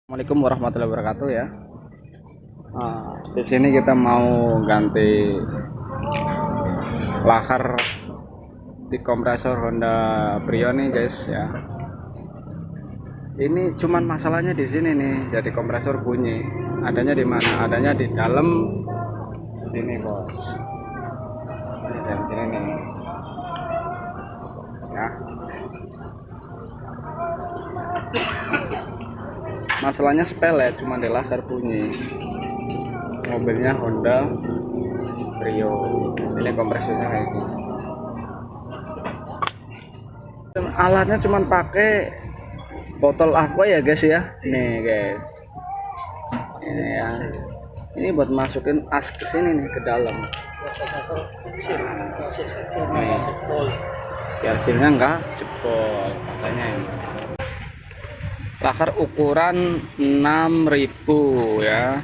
Assalamualaikum warahmatullahi wabarakatuh ya. Di sini kita mau ganti lahar di kompresor Honda Brio nih guys ya. Ini cuman masalahnya di sini nih, jadi kompresor bunyi. Adanya di mana? Adanya di dalam sini bos. Ini dalam sini nih. Ya. Masalahnya sepele, cuma di lahar bunyi. Mobilnya Honda Brio. Ini kompresornya kayak gini. Alatnya cuma pakai botol aqua ya guys ya. Nih guys. Ini ya. Ini buat masukin as ke sini nih ke dalam. Nih. Biar silnya enggak jebol katanya ini. Lahar ukuran 6000 ya.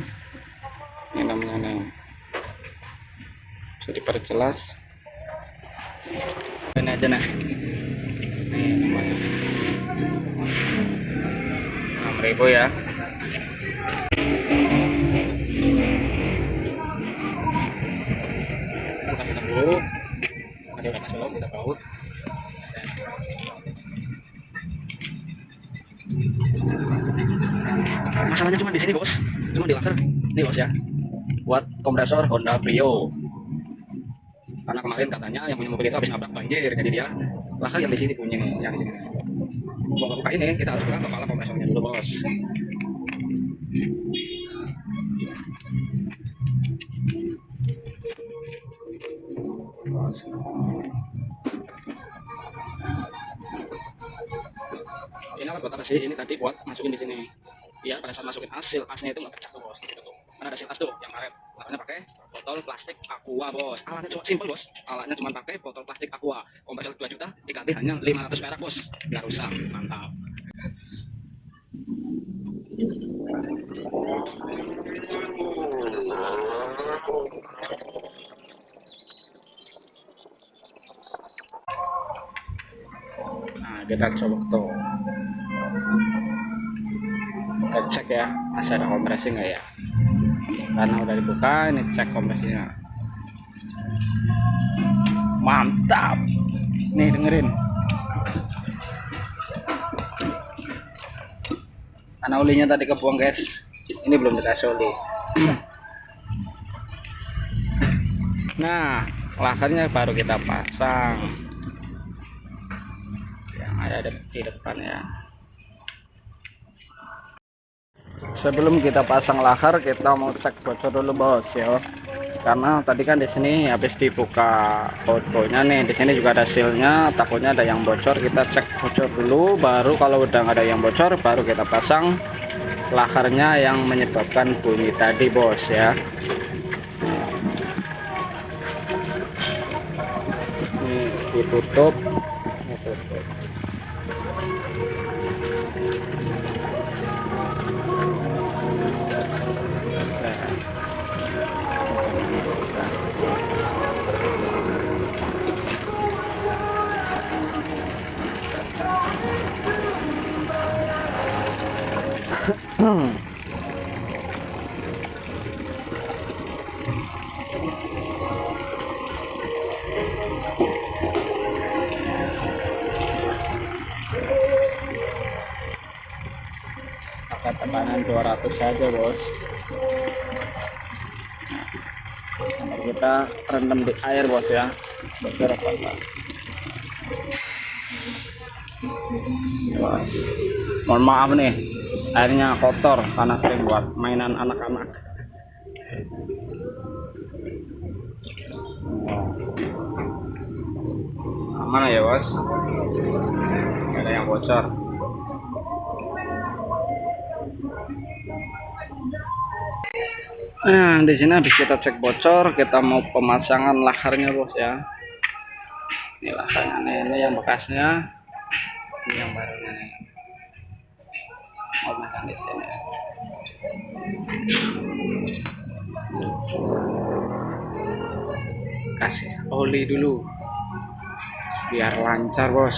Ini namanya nih. Bisa diperjelas. Ini aja nah. Ini namanya 6000 ya. Kita dulu. Ada panas belum kita baut. Masalahnya cuma di sini bos, cuma di lahar ini bos ya, buat kompresor Honda Brio. Karena kemarin katanya yang punya mobil itu habis nabrak banjir, jadi dia lahar yang di sini punya nih, yang di sini. Buat buka ini kita harus buka kepala kompresornya dulu bos. Ini alat buat apa sih? Ini tadi buat masukin di sini. Biar pada saat masukin asnya itu nggak pecah tuh bos. Gitu tuh. Karena ada as tuh yang karet. Makanya pakai botol plastik aqua bos. Alatnya cuma simpel bos. Alatnya cuma pakai botol plastik aqua. Kompresor 2 juta diganti hanya 500 perak bos. Nggak rusak, mantap. Nah kita coba tuh. Kita cek ya masih ada kompresi nggak ya, karena udah dibuka. Ini cek kompresinya, mantap nih, dengerin. Karena olinya tadi kebuang guys, ini belum dikasih oli. Nah laharnya baru kita pasang yang ada di depan ya. Sebelum kita pasang lahar, kita mau cek bocor dulu bos ya. Karena tadi kan di sini habis dibuka fotonya nih, di sini juga ada sealnya, takutnya ada yang bocor. Kita cek bocor dulu, baru kalau udah nggak ada yang bocor, baru kita pasang laharnya yang menyebabkan bunyi tadi bos ya. Ini ditutup. Pakai tekanan 200 saja bos. Nah, kita rendam di air bos ya, beberapa kali. Mohon maaf nih, airnya kotor karena sering buat mainan anak-anak. Aman ya bos, nggak ada yang bocor. Nah di sini habis kita cek bocor, kita mau pemasangan laharnya bos ya. Ini laharnya nih, ini yang bekasnya, ini yang barunya nih. Mau pasang di sini. Kasih oli dulu biar lancar bos.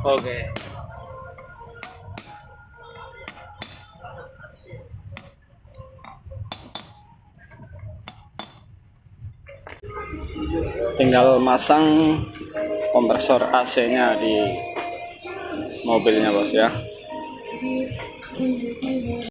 Oke. Tinggal masang kompresor AC-nya di mobilnya bos ya.